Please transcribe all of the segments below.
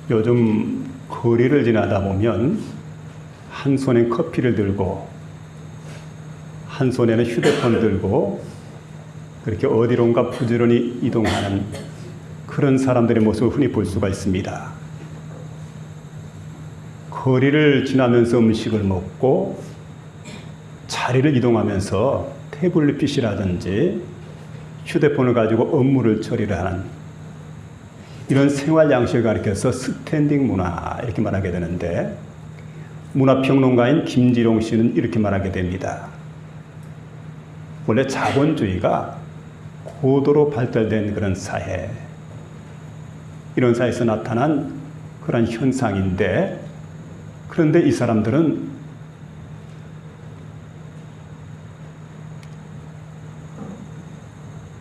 요즘 거리를 지나다 보면 한 손에 커피를 들고 한 손에는 휴대폰을 들고 그렇게 어디론가 부지런히 이동하는 그런 사람들의 모습을 흔히 볼 수가 있습니다. 거리를 지나면서 음식을 먹고 자리를 이동하면서 태블릿 PC라든지 휴대폰을 가지고 업무를 처리를 하는 이런 생활 양식을 가리켜서 스탠딩 문화 이렇게 말하게 되는데, 문화평론가인 김지롱 씨는 이렇게 말하게 됩니다. 원래 자본주의가 고도로 발달된 그런 사회, 이런 사회에서 나타난 그런 현상인데, 그런데 이 사람들은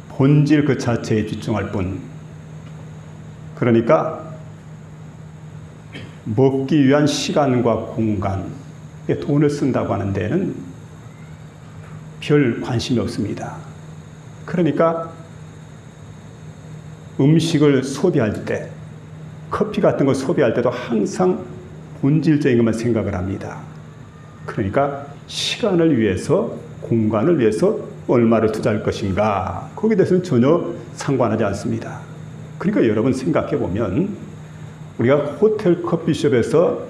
본질 그 자체에 집중할 뿐, 그러니까 먹기 위한 시간과 공간에 돈을 쓴다고 하는 데는 별 관심이 없습니다. 그러니까 음식을 소비할 때, 커피 같은 걸 소비할 때도 항상 본질적인 것만 생각을 합니다. 그러니까 시간을 위해서, 공간을 위해서 얼마를 투자할 것인가, 거기에 대해서는 전혀 상관하지 않습니다. 그러니까 여러분 생각해 보면 우리가 호텔 커피숍에서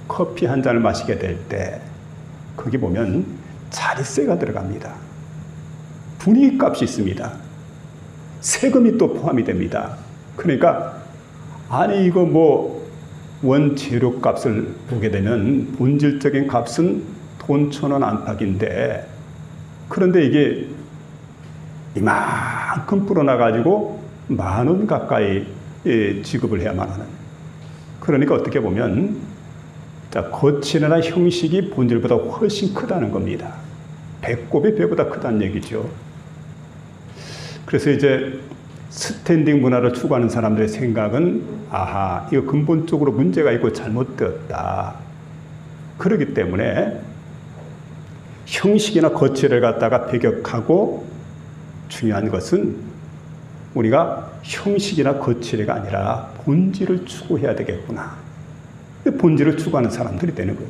커피 한 잔을 마시게 될 때 거기 보면 자릿세가 들어갑니다. 분위기 값이 있습니다. 세금이 또 포함이 됩니다. 그러니까 아니 이거 뭐 원재료 값을 보게 되면 본질적인 값은 돈 1,000원 안팎인데, 그런데 이게 이만큼 불어나가지고 10,000원 가까이 지급을 해야만 하는, 그러니까 어떻게 보면 거치나 형식이 본질보다 훨씬 크다는 겁니다. 배꼽이 배보다 크다는 얘기죠. 그래서 이제 스탠딩 문화를 추구하는 사람들의 생각은, 아하, 이거 근본적으로 문제가 있고 잘못되었다. 그렇기 때문에 형식이나 거치를 갖다가 배격하고, 중요한 것은 우리가 형식이나 거치가 아니라 본질을 추구해야 되겠구나. 본질을 추구하는 사람들이 되는 거예요.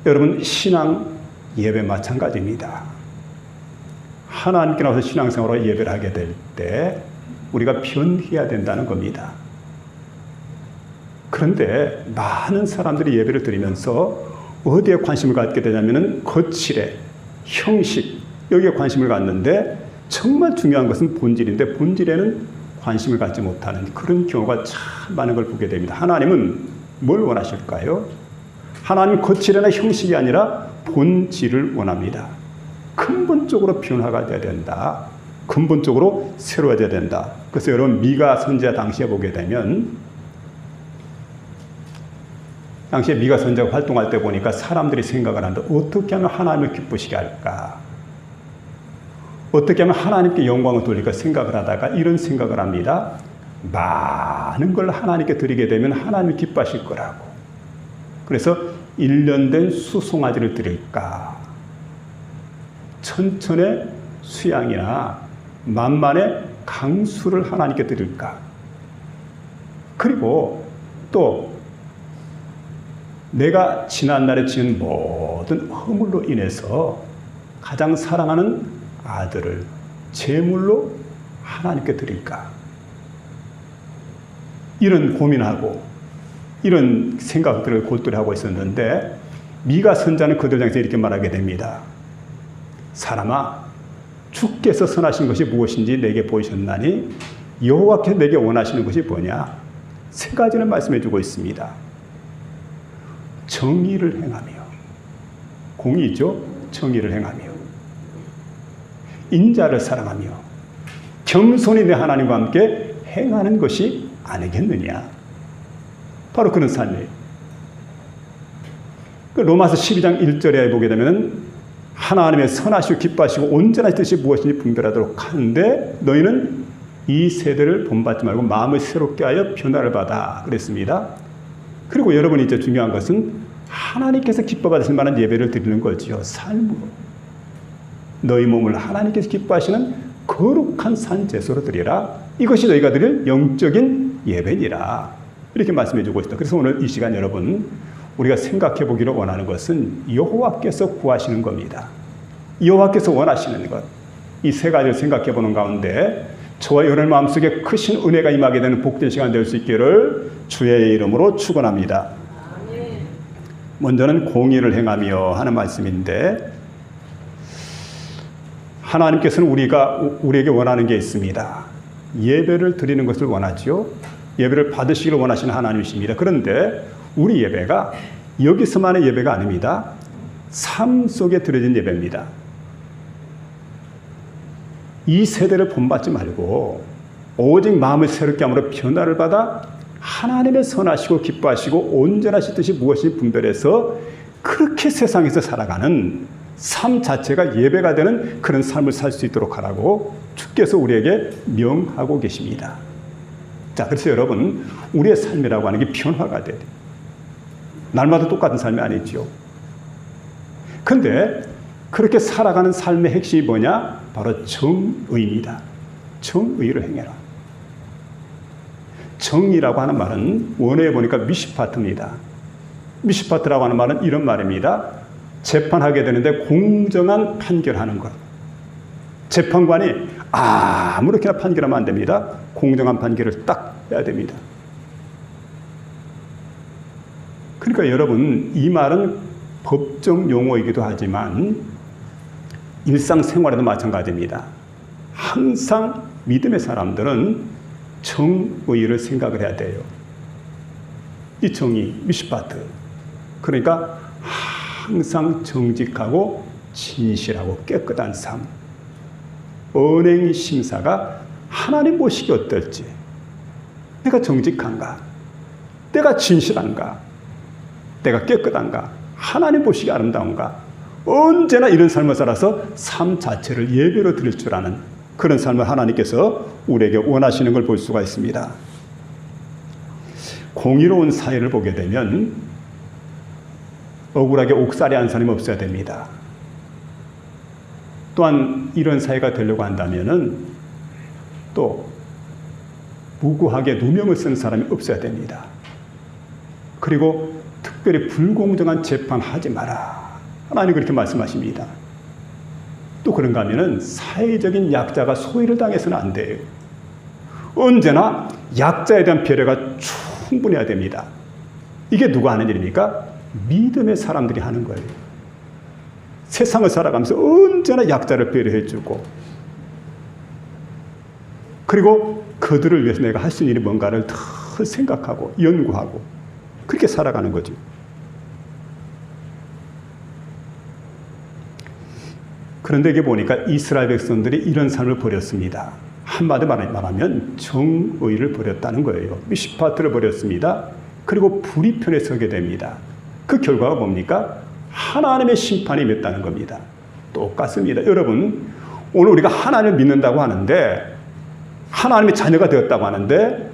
여러분, 신앙 예배 마찬가지입니다. 하나님께 나와서 신앙생활로 예배를 하게 될 때 우리가 변해야 된다는 겁니다. 그런데 많은 사람들이 예배를 드리면서 어디에 관심을 갖게 되냐면은 거칠에, 형식, 여기에 관심을 갖는데, 정말 중요한 것은 본질인데 본질에는 관심을 갖지 못하는 그런 경우가 참 많은 걸 보게 됩니다. 하나님은 뭘 원하실까요? 하나님은 거칠이나 형식이 아니라 본질을 원합니다. 근본적으로 변화가 돼야 된다. 근본적으로 새로워져야 된다. 그래서 여러분, 미가 선지자 당시에 보게 되면, 당시에 미가 선지자가 활동할 때 보니까 사람들이 생각을 한다. 어떻게 하면 하나님을 기쁘시게 할까? 어떻게 하면 하나님께 영광을 돌릴까 생각을 하다가 이런 생각을 합니다. 많은 걸 하나님께 드리게 되면 하나님이 기뻐하실 거라고. 그래서 1년 된 수송아지를 드릴까? 1,000천의 수양이나 10,000의 강수를 하나님께 드릴까? 그리고 또 내가 지난날에 지은 모든 허물로 인해서 가장 사랑하는 아들을 제물로 하나님께 드릴까? 이런 고민하고 이런 생각들을 골똘히 하고 있었는데, 미가 선자는 그들 중에서 이렇게 말하게 됩니다. 사람아, 주께서 선하신 것이 무엇인지 내게 보이셨나니 여호와께서 내게 원하시는 것이 뭐냐? 3가지를 말씀해 주고 있습니다. 정의를 행하며, 공의죠. 정의를 행하며, 인자를 사랑하며, 겸손히 내 하나님과 함께 행하는 것이 아니겠느냐. 바로 그런 삶이에요. 로마서 12장 1절에 보게 되면 하나님의 선하시고 기뻐하시고 온전한 뜻이 무엇인지 분별하도록 하는데 너희는 이 세대를 본받지 말고 마음을 새롭게 하여 변화를 받아 그랬습니다. 그리고 여러분이 이제 중요한 것은 하나님께서 기뻐 받으실 만한 예배를 드리는 거지요. 삶으로. 너희 몸을 하나님께서 기뻐하시는 거룩한 산 제소로 드리라. 이것이 너희가 드릴 영적인 예배니라. 이렇게 말씀해 주고 있다. 그래서 오늘 이 시간 여러분, 우리가 생각해 보기를 원하는 것은 여호와께서 구하시는 겁니다. 여호와께서 원하시는 것. 이 세 가지를 생각해 보는 가운데 저와 여러분 마음속에 크신 은혜가 임하게 되는 복된 시간 될 수 있기를 주의 이름으로 축원합니다. 먼저는 공의를 행하며 하는 말씀인데, 하나님께서는 우리에게 원하는 게 있습니다. 예배를 드리는 것을 원하죠. 예배를 받으시기를 원하시는 하나님이십니다. 그런데 우리 예배가 여기서만의 예배가 아닙니다. 삶 속에 드려진 예배입니다. 이 세대를 본받지 말고 오직 마음을 새롭게 함으로 변화를 받아 하나님의 선하시고 기뻐하시고 온전하신 뜻이 무엇인지 분별해서 그렇게 세상에서 살아가는 삶 자체가 예배가 되는 그런 삶을 살 수 있도록 하라고 주께서 우리에게 명하고 계십니다. 자, 그래서 여러분, 우리의 삶이라고 하는 게 변화가 돼야 돼요. 날마다 똑같은 삶이 아니죠. 근데 그렇게 살아가는 삶의 핵심이 뭐냐? 바로 정의입니다. 정의를 행해라. 정의라고 하는 말은 원어에 보니까 미시파트입니다. 미시파트라고 하는 말은 이런 말입니다. 재판하게 되는데 공정한 판결하는 것. 재판관이 아무렇게나 판결하면 안 됩니다. 공정한 판결을 딱 해야 됩니다. 그러니까 여러분, 이 말은 법정 용어이기도 하지만 일상생활에도 마찬가지입니다. 항상 믿음의 사람들은 정의를 생각을 해야 돼요. 이 정의, 미시파트. 그러니까 항상 정직하고 진실하고 깨끗한 삶. 언행 심사가 하나님 보시기 어떨지. 내가 정직한가? 내가 진실한가? 내가 깨끗한가? 하나님 보시기 아름다운가? 언제나 이런 삶을 살아서 삶 자체를 예배로 드릴 줄 아는 그런 삶을 하나님께서 우리에게 원하시는 걸 볼 수가 있습니다. 공의로운 사회를 보게 되면 억울하게 옥살이 한 사람이 없어야 됩니다. 또한 이런 사회가 되려고 한다면은 또 무고하게 누명을 쓰는 사람이 없어야 됩니다. 그리고 특별히 불공정한 재판하지 마라. 하나님 그렇게 말씀하십니다. 또 그런가 하면은 사회적인 약자가 소외를 당해서는 안 돼요. 언제나 약자에 대한 배려가 충분해야 됩니다. 이게 누가 하는 일입니까? 믿음의 사람들이 하는 거예요. 세상을 살아가면서 언제나 약자를 배려해주고, 그리고 그들을 위해서 내가 할 수 있는 일이 뭔가를 더 생각하고 연구하고 그렇게 살아가는 거죠. 그런데 이게 보니까 이스라엘 백성들이 이런 삶을 버렸습니다. 한마디로 말하면 정의를 버렸다는 거예요. 미시파트를 버렸습니다. 그리고 불의 편에 서게 됩니다. 그 결과가 뭡니까? 하나님의 심판이 맺다는 겁니다. 똑같습니다. 여러분, 오늘 우리가 하나님을 믿는다고 하는데, 하나님의 자녀가 되었다고 하는데,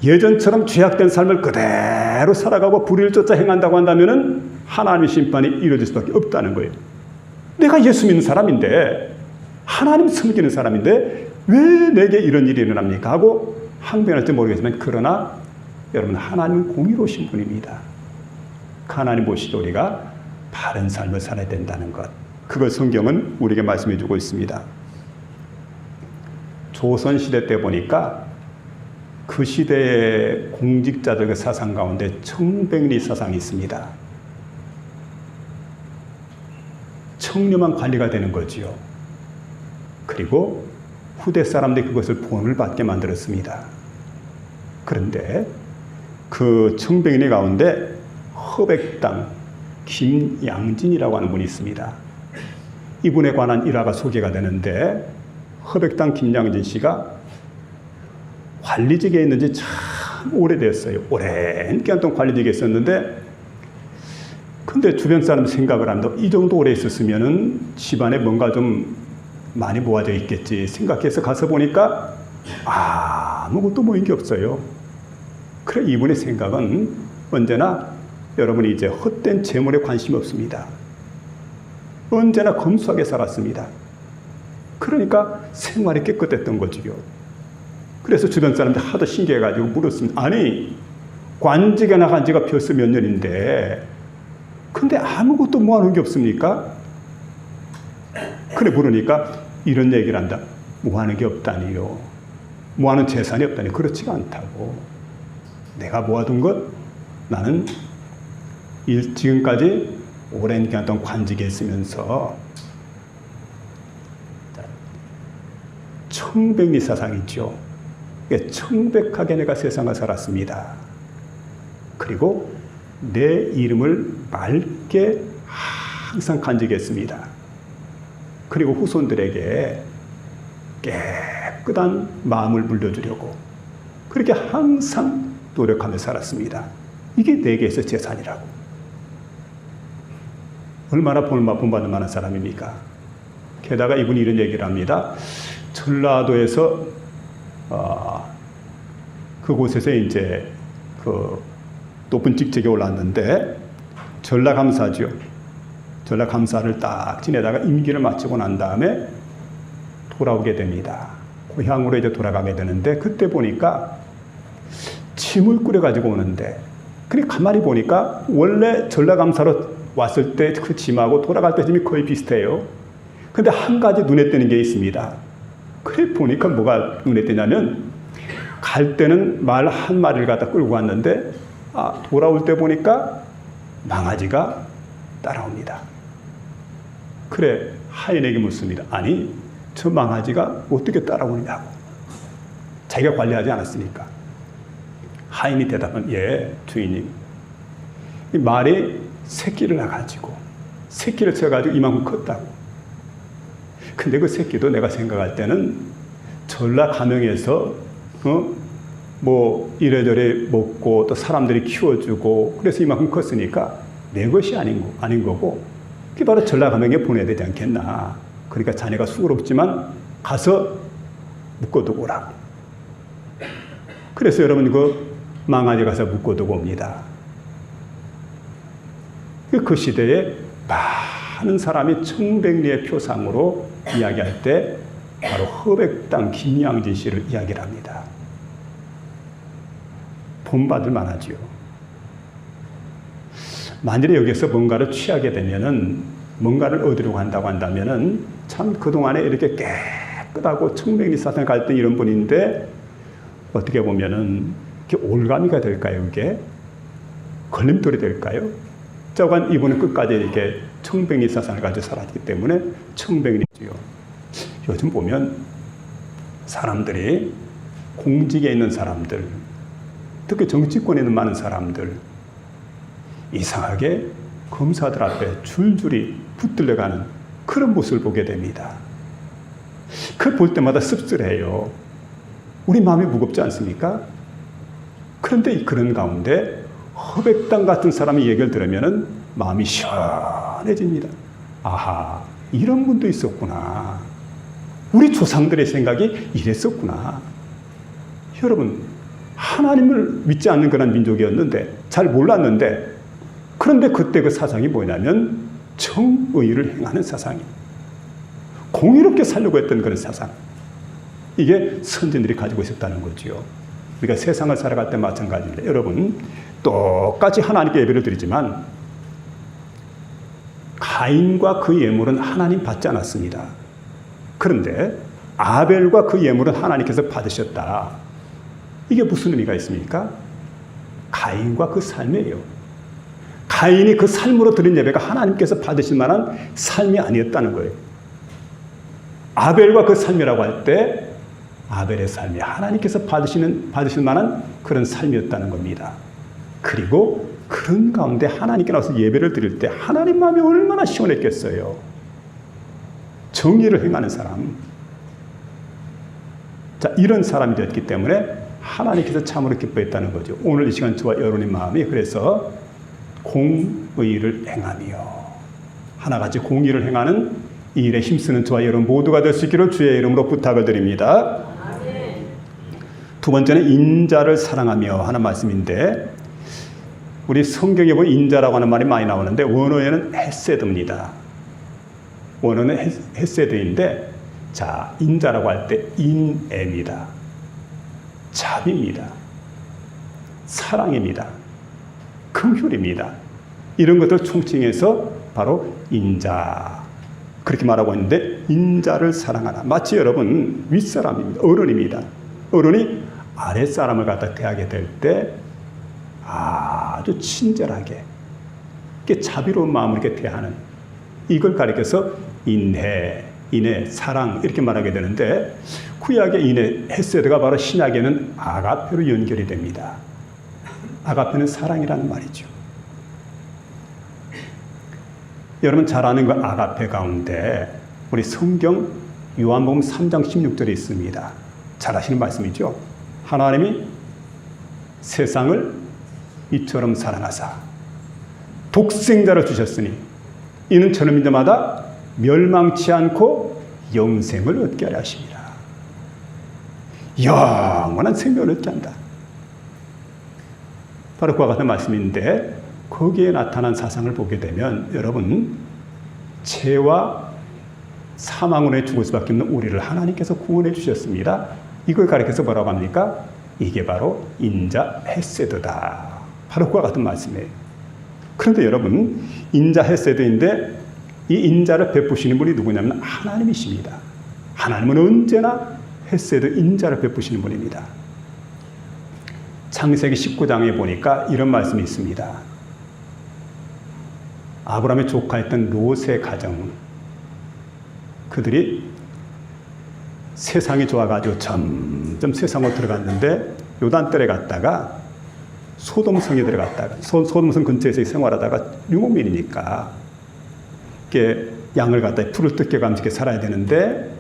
예전처럼 죄악된 삶을 그대로 살아가고 불의를 쫓아 행한다고 한다면 하나님의 심판이 이루어질 수밖에 없다는 거예요. 내가 예수 믿는 사람인데, 하나님 섬기는 사람인데 왜 내게 이런 일이 일어납니까? 하고 항변할지 모르겠지만, 그러나 여러분, 하나님은 공의로우신 분입니다. 하나님 보시기에 우리가 바른 삶을 살아야 된다는 것, 그걸 성경은 우리에게 말씀해 주고 있습니다. 조선시대 때 보니까 그 시대의 공직자들의 사상 가운데 청백리 사상이 있습니다. 청렴한 관리가 되는 거지요. 그리고 후대 사람들이 그것을 본을 받게 만들었습니다. 그런데 그 청백리 가운데 허백당 김양진이라고 하는 분이 있습니다. 이분에 관한 일화가 소개가 되는데, 허백당 김양진 씨가 관리직에 있는지 참 오래됐어요. 오랜 기간 동안 관리직에 있었는데, 근데 주변 사람 생각을 합니다. 이 정도 오래 있었으면은 집안에 뭔가 좀 많이 모아져 있겠지 생각해서 가서 보니까 아무것도 모인 게 없어요. 그래, 이분의 생각은 언제나 여러분이 이제 헛된 재물에 관심이 없습니다. 언제나 검소하게 살았습니다. 그러니까 생활이 깨끗했던 거지요. 그래서 주변 사람들 하도 신기해가지고 물었습니다. 아니, 관직에 나간 지가 벌써 몇 년인데 근데 아무것도 모아놓은 게 없습니까? 그래 물으니까 이런 얘기를 한다. 모아놓은 게 없다니요. 모아놓은 재산이 없다니. 그렇지가 않다고. 내가 모아둔 것 나는 지금까지 오랜 기간 동안 관직에 있으면서 청백리 사상이죠. 청백하게 내가 세상을 살았습니다. 그리고 내 이름을 맑게 항상 간직했습니다. 그리고 후손들에게 깨끗한 마음을 물려주려고 그렇게 항상 노력하며 살았습니다. 이게 내게서 재산이라고. 얼마나 본받을 만한 사람입니까? 게다가 이분이 이런 얘기를 합니다. 전라도에서 그곳에서 이제 그 높은 직책에 올랐는데 전라감사죠. 전라감사를 딱 지내다가 임기를 마치고 난 다음에 돌아오게 됩니다. 고향으로 이제 돌아가게 되는데 그때 보니까 침을 끓여가지고 오는데 그래 가만히 보니까 원래 전라감사로 왔을 때 그 짐하고 돌아갈 때 짐이 거의 비슷해요. 근데 한 가지 눈에 띄는 게 있습니다. 그래 보니까 뭐가 눈에 띄냐면 갈 때는 말 한 마리를 갖다 끌고 왔는데 돌아올 때 보니까 망아지가 따라옵니다. 그래 하인에게 묻습니다. 아니 저 망아지가 어떻게 따라오느냐고. 자기가 관리하지 않았으니까. 하인이 대답은 예 주인님. 이 말이 새끼를 낳아가지고 새끼를 쳐가지고 이만큼 컸다고. 근데 그 새끼도 내가 생각할 때는 전라 가명에서 뭐 이래저래 먹고 또 사람들이 키워주고 그래서 이만큼 컸으니까 내 것이 아닌 거고 그게 바로 전라 가명에 보내야 되지 않겠나. 그러니까 자네가 수고롭지만 가서 묶어두고 오라고. 그래서 여러분 그 망아지 가서 묶어두고 옵니다. 그 시대에 많은 사람이 청백리의 표상으로 이야기할 때 바로 허백당 김양진 씨를 이야기를 합니다. 본받을 만하지요. 만일에 여기서 뭔가를 취하게 되면은 뭔가를 얻으려고 한다고 한다면은 참 그동안에 이렇게 깨끗하고 청백리 사상을 갈던 이런 분인데 어떻게 보면은 이게 올가미가 될까요? 이게 걸림돌이 될까요? 저간 이분은 끝까지 이렇게 청백리 사상을 가지고 살았기 때문에 청백리지요. 요즘 보면 사람들이 공직에 있는 사람들, 특히 정치권에 있는 많은 사람들 이상하게 검사들 앞에 줄줄이 붙들려가는 그런 모습을 보게 됩니다. 그 볼 때마다 씁쓸해요. 우리 마음이 무겁지 않습니까? 그런데 그런 가운데 허백당 같은 사람의 얘기를 들으면 마음이 시원해집니다. 아하, 이런 분도 있었구나. 우리 조상들의 생각이 이랬었구나. 여러분, 하나님을 믿지 않는 그런 민족이었는데, 잘 몰랐는데, 그런데 그때 그 사상이 뭐냐면 정의를 행하는 사상이. 공의롭게 살려고 했던 그런 사상. 이게 선진들이 가지고 있었다는 거죠. 우리가 세상을 살아갈 때 마찬가지인데 여러분 똑같이 하나님께 예배를 드리지만 가인과 그 예물은 하나님 받지 않았습니다. 그런데 아벨과 그 예물은 하나님께서 받으셨다. 이게 무슨 의미가 있습니까? 가인과 그 삶이에요. 가인이 그 삶으로 드린 예배가 하나님께서 받으실 만한 삶이 아니었다는 거예요. 아벨과 그 삶이라고 할 때 아벨의 삶이 하나님께서 받으실 만한 그런 삶이었다는 겁니다. 그리고 그런 가운데 하나님께 나와서 예배를 드릴 때 하나님 마음이 얼마나 시원했겠어요. 정의를 행하는 사람. 자, 이런 사람이 되었기 때문에 하나님께서 참으로 기뻐했다는 거죠. 오늘 이 시간 저와 여러분의 마음이 그래서 공의를 행하며 하나같이 공의를 행하는 이 일에 힘쓰는 저와 여러분 모두가 될 수 있기를 주의 이름으로 부탁을 드립니다. 두 번째는 인자를 사랑하며 하는 말씀인데 우리 성경에 보면 인자라고 하는 말이 많이 나오는데 원어에는 헤세드입니다. 원어는 헤세드인데 자, 인자라고 할 때 인애입니다. 자비입니다. 사랑입니다. 긍휼입니다. 이런 것들 총칭해서 바로 인자, 그렇게 말하고 있는데, 인자를 사랑하라. 마치 여러분 윗사람입니다. 어른입니다. 어른이 아랫사람을 갖다 대하게 될 때 아주 친절하게, 이렇게 자비로운 마음으로 이렇게 대하는, 이걸 가리켜서 인해, 사랑 이렇게 말하게 되는데, 구약의 인해, 헤세드가 바로 신약에는 아가페로 연결이 됩니다. 아가페는 사랑이라는 말이죠. 여러분 잘 아는 그 아가페 가운데 우리 성경 요한복음 3장 16절에 있습니다. 잘 아시는 말씀이죠. 하나님이 세상을 이처럼 사랑하사 독생자를 주셨으니 이는 저는 믿음마다 멸망치 않고 영생을 얻게 하려 하십니다. 영원한 생명을 얻게 한다. 바로 그와 같은 말씀인데, 거기에 나타난 사상을 보게 되면 여러분, 죄와 사망으로 죽을 수밖에 없는 우리를 하나님께서 구원해 주셨습니다. 이걸 가리켜서 뭐라고 합니까? 이게 바로 인자 헤세드다. 바로 그와 같은 말씀이에요. 그런데 여러분, 인자 헤세드인데 이 인자를 베푸시는 분이 누구냐면 하나님이십니다. 하나님은 언제나 헤세드, 인자를 베푸시는 분입니다. 창세기 19장에 보니까 이런 말씀이 있습니다. 아브라함의 조카였던 롯의 가정, 그들이 세상이 좋아가지고 점점 세상으로 들어갔는데, 요단뜰에 갔다가 소돔성에 들어갔다가, 소돔성 근처에서 생활하다가 유목민이니까 이렇게 양을 갖다 풀을 뜯겨가면서 이렇게 살아야 되는데,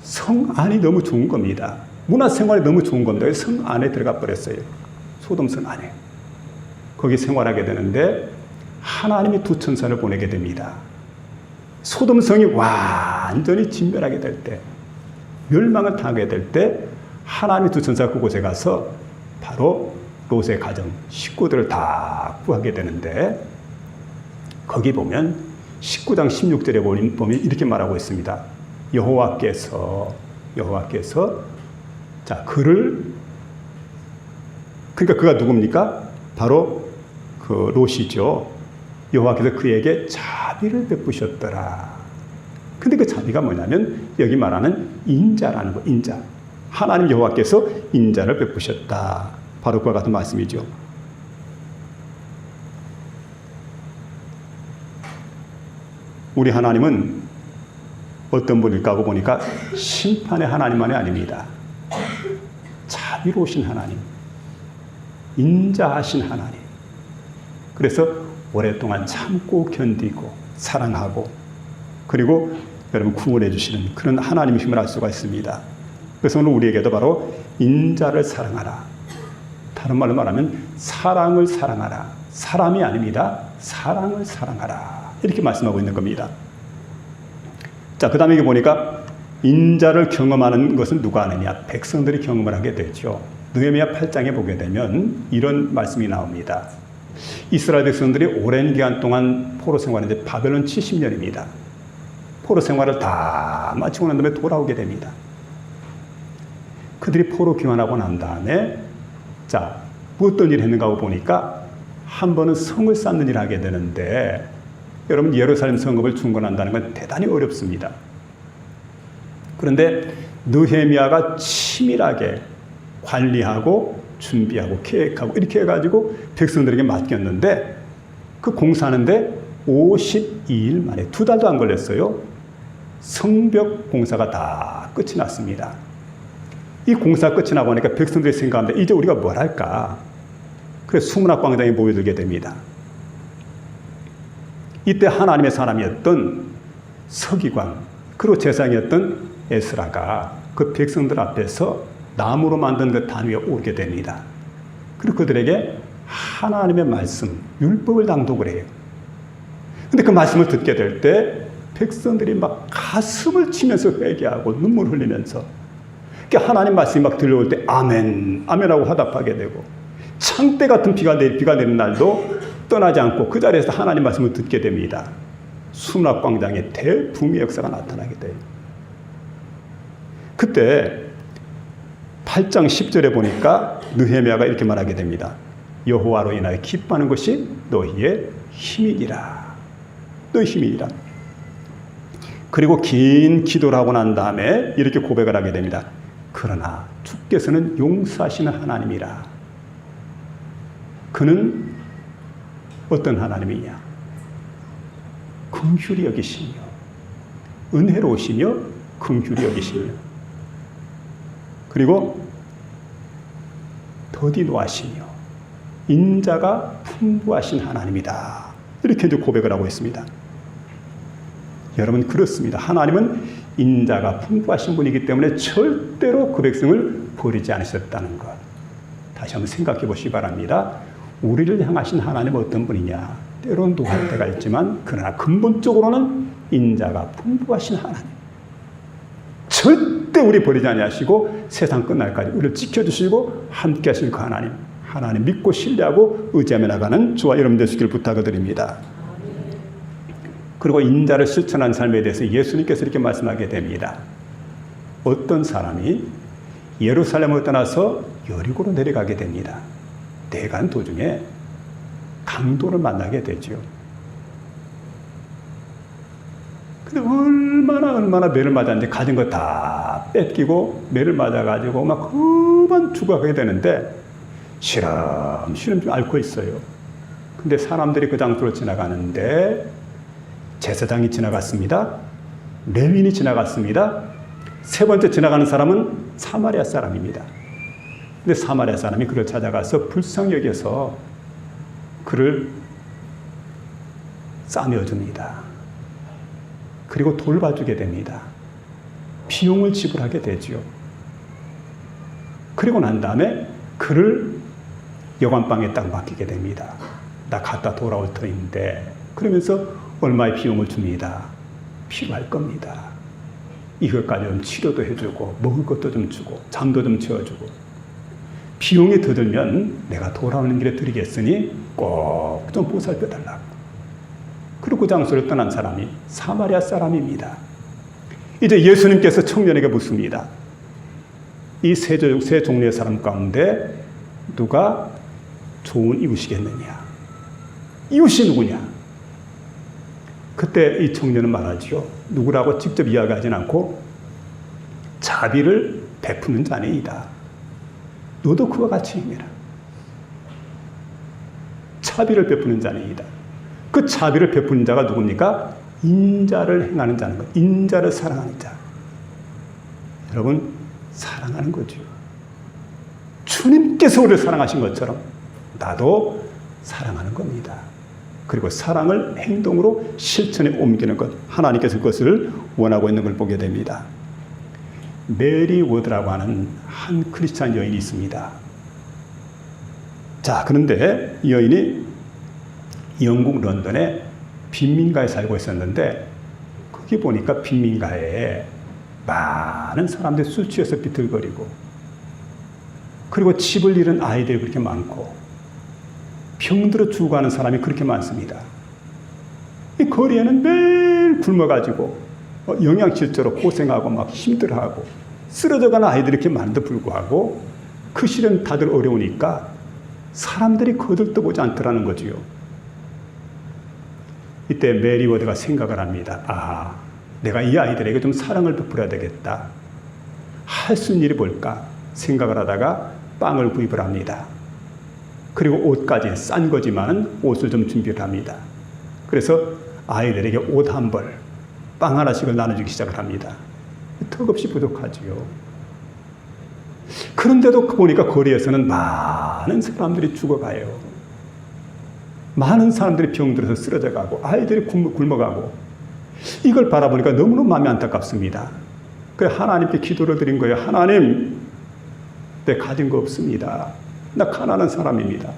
성 안이 너무 좋은 겁니다. 문화생활이 너무 좋은 겁니다. 그래서 성 안에 들어가 버렸어요. 소돔성 안에. 거기 생활하게 되는데 하나님이 두 천사를 보내게 됩니다. 소돔성이 완전히 진멸하게 될 때, 멸망을 당하게 될 때, 하나님의 두 천사가 그곳에 가서 바로 롯의 가정, 식구들을 다 구하게 되는데, 거기 보면 19장 16절에 보면 이렇게 말하고 있습니다. 여호와께서 자, 그러니까 그가 누굽니까? 바로 그 롯이죠. 여호와께서 그에게 자비를 베푸셨더라. 근데 그 자비가 뭐냐면 여기 말하는 인자라는 거, 인자. 하나님 여호와께서 인자를 베푸셨다. 바로 그와 같은 말씀이죠. 우리 하나님은 어떤 분일까 하고 보니까 심판의 하나님만이 아닙니다. 자비로우신 하나님, 인자하신 하나님. 그래서 오랫동안 참고 견디고 사랑하고, 그리고 여러분 구원해 주시는 그런 하나님이심을 알 수가 있습니다. 그래서 오늘 우리에게도 바로 인자를 사랑하라. 다른 말로 말하면 사랑을 사랑하라. 사람이 아닙니다. 사랑을 사랑하라. 이렇게 말씀하고 있는 겁니다. 자, 그 다음에 이게 보니까 인자를 경험하는 것은 누가 하느냐? 백성들이 경험을 하게 되죠. 느헤미야 8장에 보게 되면 이런 말씀이 나옵니다. 이스라엘 백성들이 오랜 기간 동안 포로 생활했는데 바벨론 70년입니다. 포로 생활을 다 마치고 난 다음에 돌아오게 됩니다. 그들이 포로 귀환하고 난 다음에 자, 어떤 일을 했는가 하고 보니까 한 번은 성을 쌓는 일을 하게 되는데, 여러분 예루살렘 성읍을 중건한다는 건 대단히 어렵습니다. 그런데 느헤미야가 치밀하게 관리하고 준비하고 계획하고 이렇게 해가지고 백성들에게 맡겼는데, 그 공사하는데 52일 만에 2달도 안 걸렸어요. 성벽 공사가 다 끝이 났습니다. 이 공사 끝이 나고 나니까 백성들이 생각하는데 이제 우리가 뭘 할까? 그래서 수문학 광장에 모여들게 됩니다. 이때 하나님의 사람이었던 서기관, 그리고 제사장이었던 에스라가 그 백성들 앞에서 나무로 만든 그 단 위에 오르게 됩니다. 그리고 그들에게 하나님의 말씀, 율법을 낭독을 해요. 근데 그 말씀을 듣게 될 때 백성들이 막 가슴을 치면서 회개하고 눈물 흘리면서, 하나님 말씀이 막 들려올 때 아멘, 아멘하고 화답하게 되고, 창대 같은 비가 내리는 날도 떠나지 않고 그 자리에서 하나님 말씀을 듣게 됩니다. 수문학 광장에 대붕의 역사가 나타나게 돼요. 그때 8장 10절에 보니까 느헤미야가 이렇게 말하게 됩니다. 여호와로 인하여 기뻐하는 것이 너희의 힘이니라. 너희 힘이니라. 그리고 긴 기도를 하고 난 다음에 이렇게 고백을 하게 됩니다. 그러나 주께서는 용서하시는 하나님이라. 그는 어떤 하나님이냐? 긍휼히 여기시며 은혜로우시며 긍휼히 여기시며 그리고 더디 노하시며 인자가 풍부하신 하나님이다. 이렇게 이제 고백을 하고 있습니다. 여러분 그렇습니다. 하나님은 인자가 풍부하신 분이기 때문에 절대로 그 백성을 버리지 않으셨다는 것. 다시 한번 생각해 보시기 바랍니다. 우리를 향하신 하나님은 어떤 분이냐? 때로는 노할 때가 있지만 그러나 근본적으로는 인자가 풍부하신 하나님. 절대 우리 버리지 아니하시고 세상 끝날까지 우리를 지켜주시고 함께 하실 그 하나님. 하나님 믿고 신뢰하고 의지하며 나가는 저와 여러분 되시길 부탁을 드립니다. 그리고 인자를 실천한 삶에 대해서 예수님께서 이렇게 말씀하게 됩니다. 어떤 사람이 예루살렘을 떠나서 여리고로 내려가게 됩니다. 내간 도중에 강도를 만나게 되죠. 근데 얼마나 매를 맞았는데 가진 거 다 뺏기고 매를 맞아가지고 막 그만 죽어가게 되는데 시름시름 좀 앓고 있어요. 근데 사람들이 그 장소를 지나가는데 제사장이 지나갔습니다. 레위인이 지나갔습니다. 세 번째 지나가는 사람은 사마리아 사람입니다. 근데 사마리아 사람이 그를 찾아가서 불쌍히 여겨서 그를 싸매어줍니다. 그리고 돌봐주게 됩니다. 비용을 지불하게 되지요. 그리고 난 다음에 그를 여관방에 딱 맡기게 됩니다. 나 갔다 돌아올 터인데 그러면서 얼마의 비용을 줍니다. 필요할 겁니다. 이것까지 좀 치료도 해주고 먹을 것도 좀 주고 잠도 좀 채워주고 비용이 더 들면 내가 돌아오는 길에 드리겠으니 꼭 좀 보살펴달라고. 그리고 그 장소를 떠난 사람이 사마리아 사람입니다. 이제 예수님께서 청년에게 묻습니다. 이 세 종류의 사람 가운데 누가 좋은 이웃이겠느냐? 이웃이 누구냐? 그때 이 청년은 말하지요. 누구라고 직접 이야기하진 않고 자비를 베푸는 자니이다. 너도 그와 같이 행해라. 자비를 베푸는 자니이다. 그 자비를 베푸는 자가 누굽니까? 인자를 행하는 자는 것. 인자를 사랑하는 자. 여러분 사랑하는 거죠. 주님께서 우리를 사랑하신 것처럼 나도 사랑하는 겁니다. 그리고 사랑을 행동으로 실천에 옮기는 것. 하나님께서 그것을 원하고 있는 걸 보게 됩니다. 메리 워드라고 하는 한 크리스찬 여인이 있습니다. 자, 그런데 이 여인이 영국 런던에 빈민가에 살고 있었는데 거기 보니까 빈민가에 많은 사람들이 술 취해서 비틀거리고 그리고 집을 잃은 아이들이 그렇게 많고 병들어 죽어가는 사람이 그렇게 많습니다. 이 거리에는 매일 굶어가지고 영양실조로 고생하고 막 힘들어하고 쓰러져가는 아이들이 이렇게 많은데 불구하고 그 시련 다들 어려우니까 사람들이 거들떠보지 않더라는 거지요. 이때 메리 워드가 생각을 합니다. 아, 내가 이 아이들에게 좀 사랑을 베풀어야 되겠다. 할 수 있는 일이 뭘까 생각을 하다가 빵을 구입을 합니다. 그리고 옷까지 싼 거지만은 옷을 좀 준비를 합니다. 그래서 아이들에게 옷 한 벌, 빵 하나씩을 나눠주기 시작을 합니다. 턱없이 부족하지요. 그런데도 보니까 거리에서는 많은 사람들이 죽어가요. 많은 사람들이 병들어서 쓰러져가고 아이들이 굶어가고 이걸 바라보니까 너무너무 마음이 안타깝습니다. 그래서 하나님께 기도를 드린 거예요. 하나님, 내 가진 거 없습니다. 나 가난한 사람입니다.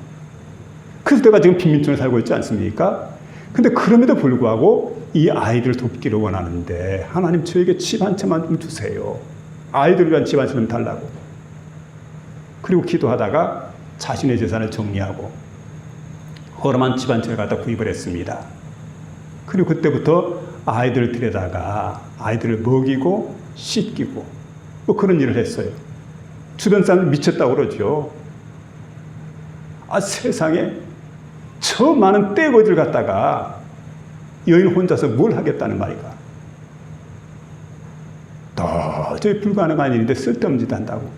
그래서 내가 지금 빈민촌에 살고 있지 않습니까? 근데 그럼에도 불구하고 이 아이들을 돕기를 원하는데 하나님 저에게 집 한 채만 좀 주세요. 아이들을 위한 집 한 채 좀 달라고. 그리고 기도하다가 자신의 재산을 정리하고 허름한 집 한 채를 갖다 구입을 했습니다. 그리고 그때부터 아이들을 들여다가 아이들을 먹이고 씻기고 뭐 그런 일을 했어요. 주변 사람들 미쳤다고 그러죠. 세상에 저 많은 떼거지를 갖다가 여인 혼자서 뭘 하겠다는 말이가. 도저히 불가능한 일인데 쓸데없는 짓 한다고.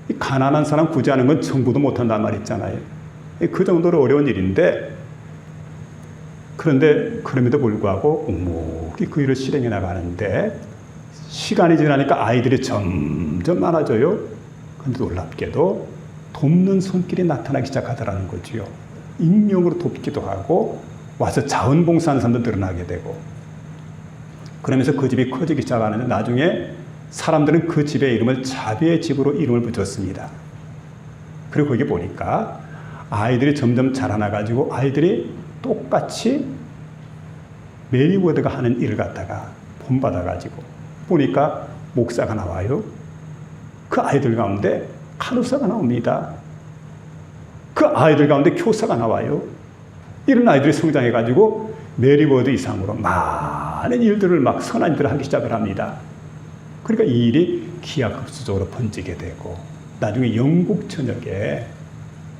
이 가난한 사람 구제하는 건 정부도 못한다는 말 있잖아요. 그 정도로 어려운 일인데, 그런데 그럼에도 불구하고 묵묵히 그 일을 실행해 나가는데 시간이 지나니까 아이들이 점점 많아져요. 그런데 놀랍게도 돕는 손길이 나타나기 시작하더라는 거지요. 익명으로 돕기도 하고 와서 자원봉사하는 사람도 늘어나게 되고, 그러면서 그 집이 커지기 시작하는데 나중에 사람들은 그 집의 이름을 자비의 집으로 이름을 붙였습니다. 그리고 거기 보니까 아이들이 점점 자라나가지고 아이들이 똑같이 메리워드가 하는 일을 갖다가 본받아가지고 보니까 목사가 나와요. 그 아이들 가운데 간호사가 나옵니다. 그 아이들 가운데 교사가 나와요. 이런 아이들이 성장해가지고 메리워드 이상으로 많은 일들을 막 선한 일들을 하기 시작을 합니다. 그러니까 이 일이 기하급수적으로 번지게 되고 나중에 영국 전역에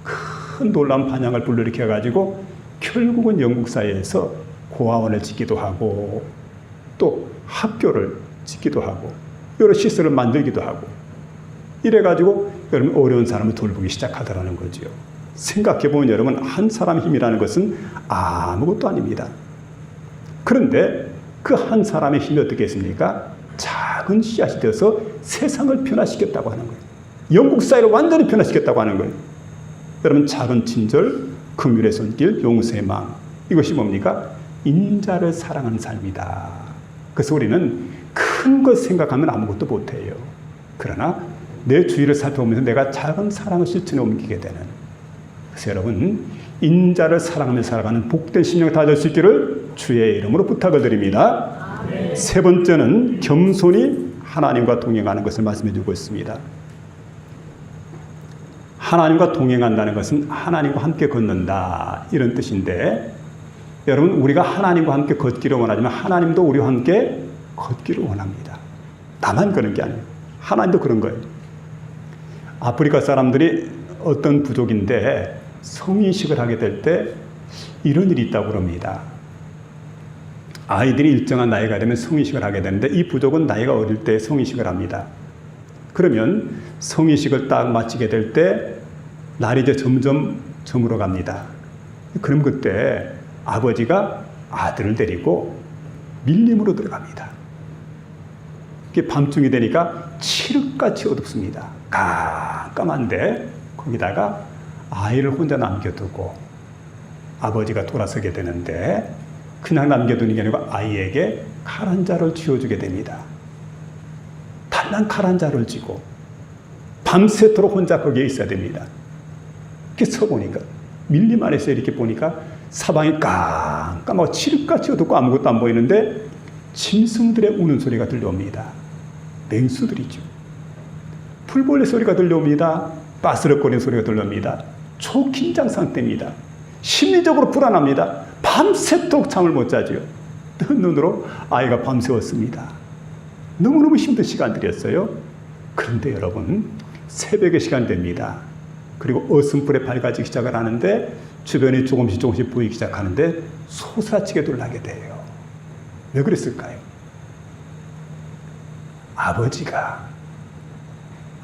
큰 놀라운 반향을 불러일으켜 가지고 결국은 영국 사회에서 고아원을 짓기도 하고 또 학교를 짓기도 하고 여러 시설을 만들기도 하고 이래가지고 여러분 어려운 사람을 돌보기 시작하더라는 거죠. 생각해보면 여러분 한 사람의 힘이라는 것은 아무것도 아닙니다. 그런데 그 한 사람의 힘이 어떻게 했습니까? 작은 씨앗이 되어서 세상을 변화시켰다고 하는 거예요. 영국 사회를 완전히 변화시켰다고 하는 거예요. 여러분 작은 친절, 긍휼의 손길, 용서의 마음, 이것이 뭡니까? 인자를 사랑하는 삶이다. 그래서 우리는 큰 것 생각하면 아무것도 못해요. 그러나 내 주위를 살펴보면서 내가 작은 사랑을 실천에 옮기게 되는, 그래서 여러분 인자를 사랑하며 살아가는 복된 심령이 다 될 수 있기를 주의 이름으로 부탁을 드립니다. 아멘. 세 번째는 겸손히 하나님과 동행하는 것을 말씀해 주고 있습니다. 하나님과 동행한다는 것은 하나님과 함께 걷는다 이런 뜻인데, 여러분 우리가 하나님과 함께 걷기를 원하지만 하나님도 우리와 함께 걷기를 원합니다. 나만 그런 게 아니에요. 하나님도 그런 거예요. 아프리카 사람들이 어떤 부족인데 성인식을 하게 될 때 이런 일이 있다고 그럽니다. 아이들이 일정한 나이가 되면 성인식을 하게 되는데 이 부족은 나이가 어릴 때 성인식을 합니다. 그러면 성인식을 딱 마치게 될 때 날이 이제 점점 저물어 갑니다. 그럼 그때 아버지가 아들을 데리고 밀림으로 들어갑니다. 밤중이 되니까 칠흑같이 어둡습니다. 깜깜한데 거기다가 아이를 혼자 남겨두고 아버지가 돌아서게 되는데 그냥 남겨두는 게 아니고 아이에게 칼 한 자를 쥐어주게 됩니다. 단단 칼 한 자를 쥐고 밤새도록 혼자 거기에 있어야 됩니다. 이렇게 서보니까 밀림 안에서 이렇게 보니까 사방이 깜깜하고 칠흑같이 어둡고 아무것도 안 보이는데 짐승들의 우는 소리가 들려옵니다. 맹수들이죠. 풀벌레 소리가 들려옵니다. 빠스럭거리는 소리가 들려옵니다. 초긴장 상태입니다. 심리적으로 불안합니다. 밤새도록 잠을 못 자죠. 뜬 눈으로 아이가 밤새웠습니다. 너무너무 힘든 시간들이었어요. 그런데 여러분 새벽의 시간 됩니다. 그리고 어슴풀에 밝아지기 시작을 하는데 주변이 조금씩 보이기 시작하는데 솟아치게 놀라게 돼요. 왜 그랬을까요? 아버지가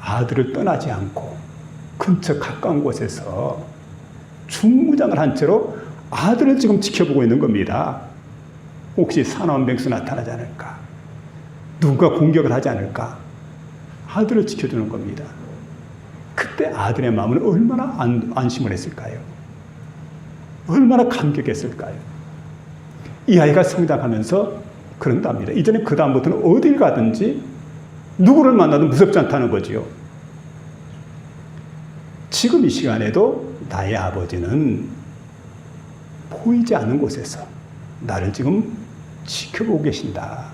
아들을 떠나지 않고 근처 가까운 곳에서 중무장을 한 채로 아들을 지금 지켜보고 있는 겁니다. 혹시 사나운 맹수 나타나지 않을까? 누가 공격을 하지 않을까? 아들을 지켜주는 겁니다. 그때 아들의 마음은 얼마나 안심을 했을까요? 얼마나 감격했을까요? 이 아이가 성장하면서 그런답니다. 이제는 그 다음부터는 어딜 가든지 누구를 만나도 무섭지 않다는 거지요. 지금 이 시간에도 나의 아버지는 보이지 않는 곳에서 나를 지금 지켜보고 계신다.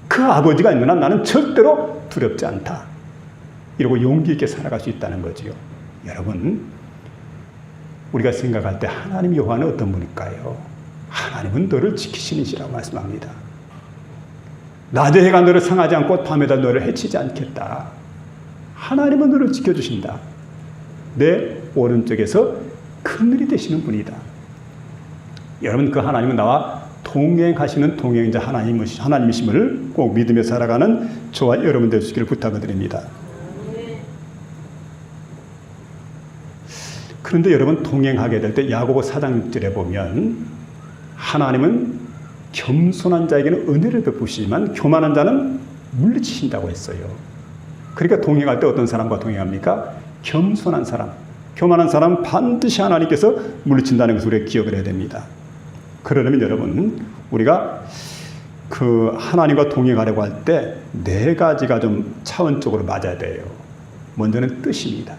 그 아버지가 있는 한 나는 절대로 두렵지 않다. 이러고 용기 있게 살아갈 수 있다는 거지요. 여러분, 우리가 생각할 때 하나님 여호와는 어떤 분일까요? 하나님은 너를 지키시는 이라고 말씀합니다. 낮에 해가 너를 상하지 않고 밤에다 너를 해치지 않겠다. 하나님은 너를 지켜주신다. 내 오른쪽에서 큰일이 되시는 분이다. 여러분, 그 하나님은 나와 동행하시는 동행자 하나님이심을 꼭 믿으며 살아가는 저와 여러분 되시기를 부탁드립니다. 그런데 여러분, 동행하게 될 때 야고보 4장 6절에 보면 하나님은 겸손한 자에게는 은혜를 베푸시지만 교만한 자는 물리치신다고 했어요. 그러니까 동행할 때 어떤 사람과 동행합니까? 겸손한 사람. 교만한 사람은 반드시 하나님께서 물리친다는 것을 우리가 기억을 해야 됩니다. 그러려면 여러분, 우리가 그 하나님과 동행하려고 할 때 네 가지가 좀 차원적으로 맞아야 돼요. 먼저는 뜻입니다.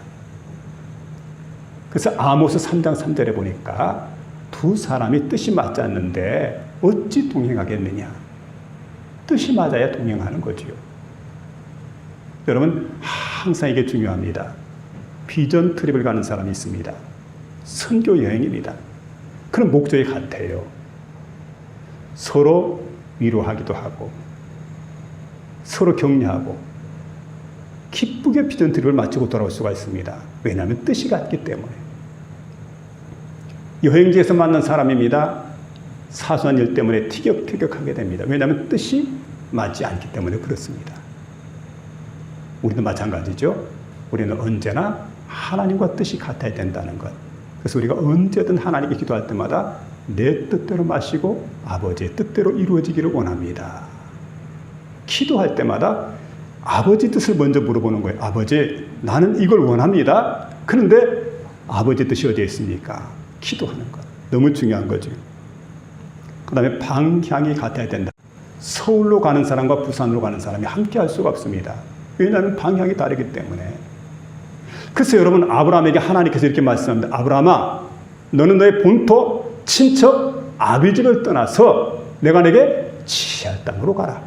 그래서 아모스 3장 3절에 보니까 두 사람이 뜻이 맞지 않는데 어찌 동행하겠느냐. 뜻이 맞아야 동행하는 거지요. 여러분, 항상 이게 중요합니다. 비전 트립을 가는 사람이 있습니다. 선교 여행입니다. 그런 목적이 같아요. 서로 위로하기도 하고 서로 격려하고 기쁘게 비전 트립을 마치고 돌아올 수가 있습니다. 왜냐하면 뜻이 같기 때문에. 여행지에서 만난 사람입니다. 사소한 일 때문에 티격태격하게 됩니다. 왜냐하면 뜻이 맞지 않기 때문에 그렇습니다. 우리도 마찬가지죠. 우리는 언제나 하나님과 뜻이 같아야 된다는 것. 그래서 우리가 언제든 하나님께 기도할 때마다 내 뜻대로 마시고 아버지의 뜻대로 이루어지기를 원합니다. 기도할 때마다 아버지 뜻을 먼저 물어보는 거예요. 아버지, 나는 이걸 원합니다. 그런데 아버지 뜻이 어디에 있습니까? 기도하는 것. 너무 중요한 거죠. 그 다음에 방향이 같아야 된다. 서울로 가는 사람과 부산으로 가는 사람이 함께 할 수가 없습니다. 왜냐하면 방향이 다르기 때문에. 그래서 여러분, 아브라함에게 하나님께서 이렇게 말씀합니다. 아브라함아, 너는 너의 본토, 친척, 아비집을 떠나서 내가 내게 지시할 땅으로 가라.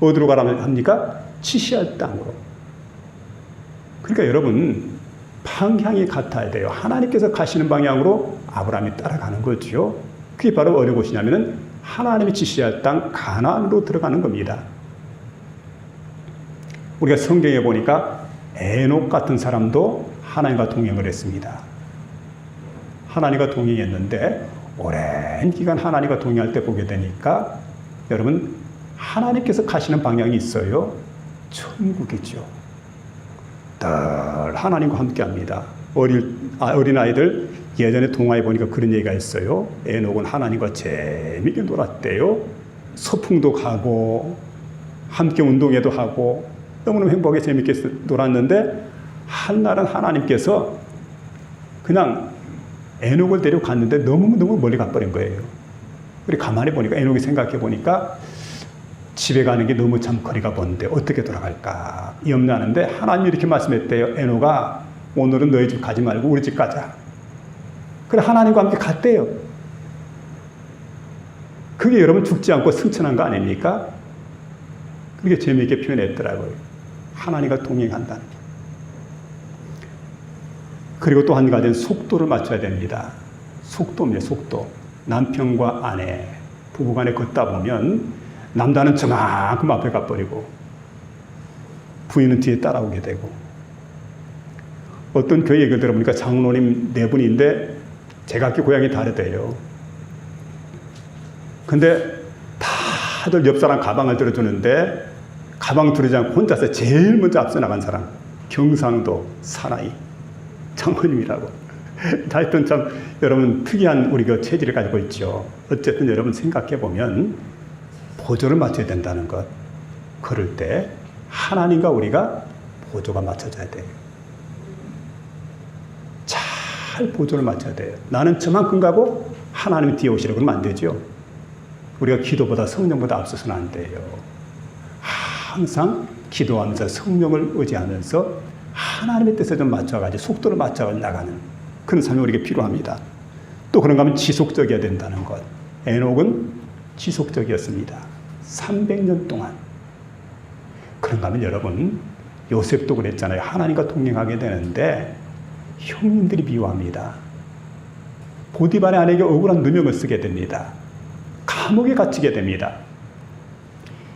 어디로 가라면 합니까? 지시할 땅으로. 그러니까 여러분, 방향이 같아야 돼요. 하나님께서 가시는 방향으로 아브라함이 따라가는 거죠. 그게 바로 어느 곳이냐면은 하나님이 지시할 땅 가나안으로 들어가는 겁니다. 우리가 성경에 보니까 에녹 같은 사람도 하나님과 동행을 했습니다. 하나님과 동행했는데 오랜 기간 하나님과 동행할 때 보게 되니까 여러분, 하나님께서 가시는 방향이 있어요. 천국이죠. 늘 하나님과 함께합니다. 어린아이들 예전에 동화에 보니까 그런 얘기가 있어요. 에녹은 하나님과 재미있게 놀았대요. 소풍도 가고 함께 운동회도 하고 너무너무 행복하게 재미있게 놀았는데 한날은 하나님께서 그냥 에녹을 데려갔는데 너무너무 멀리 가버린 거예요. 우리 가만히 보니까 에녹이 생각해 보니까 집에 가는 게 너무 참 거리가 먼데 어떻게 돌아갈까 염려하는데 하나님이 이렇게 말씀했대요. 에녹아, 오늘은 너희 집 가지 말고 우리 집 가자. 그래, 하나님과 함께 갔대요. 그게 여러분 죽지 않고 승천한 거 아닙니까? 그게 재미있게 표현했더라고요. 하나님과 동행한다는 게. 그리고 또 한 가지는 속도를 맞춰야 됩니다. 속도입니다. 속도. 남편과 아내, 부부간에 걷다 보면 남자는 저만큼 앞에 가버리고 부인은 뒤에 따라오게 되고, 어떤 교회 얘기를 들어보니까 장로님 4분인데 제각기 고향이 다르대요. 근데 다들 옆 사람 가방을 들어주는데 가방 들이지 않고 혼자서 제일 먼저 앞서 나간 사람, 경상도 사나이 장로님이라고. 하여튼 참 여러분 특이한 우리 그 체질을 가지고 있죠. 어쨌든 여러분 생각해 보면 보조를 맞춰야 된다는 것. 그럴 때 하나님과 우리가 보조가 맞춰져야 돼요. 잘 보조를 맞춰야 돼요. 나는 저만큼 가고 하나님이 뒤에 오시려고 그러면 안 되죠. 우리가 기도보다 성령보다 앞서서는 안 돼요. 항상 기도하면서 성령을 의지하면서 하나님의 뜻에 좀 맞춰가지고 속도를 맞춰 나가는 그런 삶이 우리에게 필요합니다. 또 그런가 하면 지속적이어야 된다는 것. 에녹은 지속적이었습니다. 300년 동안. 그런가 하면 여러분, 요셉도 그랬잖아요. 하나님과 동행하게 되는데 형님들이 미워합니다. 보디발의 아내에게 억울한 누명을 쓰게 됩니다. 감옥에 갇히게 됩니다.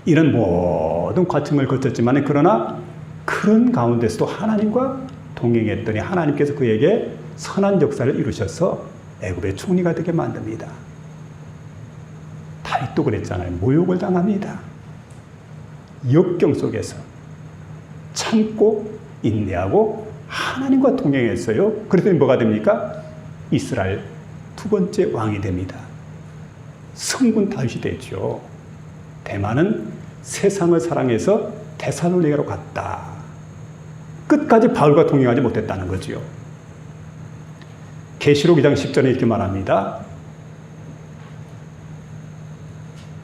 이런 모든 과정을 거쳤지만 그러나 그런 가운데서도 하나님과 동행했더니 하나님께서 그에게 선한 역사를 이루셔서 애굽의 총리가 되게 만듭니다. 다윗도 그랬잖아요. 모욕을 당합니다. 역경 속에서 참고 인내하고 하나님과 동행했어요. 그랬더니 뭐가 됩니까? 이스라엘 두 번째 왕이 됩니다. 성군 다윗이 되죠. 대만은 세상을 사랑해서 데살로니가로 갔다. 끝까지 바울과 동행하지 못했다는 거지요. 계시록 2장 10절에 이렇게 말합니다.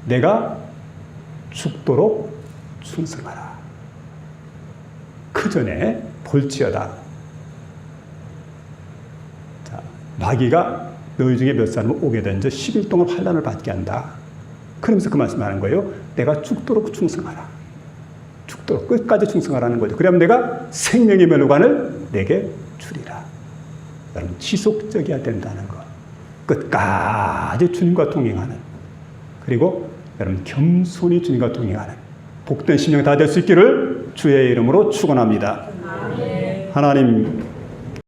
내가 죽도록 충성하라. 그 전에 볼지어다. 자, 마귀가 너희 중에 몇 사람을 오게 된 저 10일 동안 환난을 받게 한다. 그러면서 그 말씀하는 거예요. 내가 죽도록 충성하라. 죽도록 끝까지 충성하라는 거죠. 그러면 내가 생명의 면류관을 내게 주리라. 여러분 지속적이어야 된다는 것. 끝까지 주님과 동행하는. 그리고 여러분 겸손히 주님과 동행하는 복된 심령 다 될 수 있기를 주의 이름으로 축원합니다. 하나님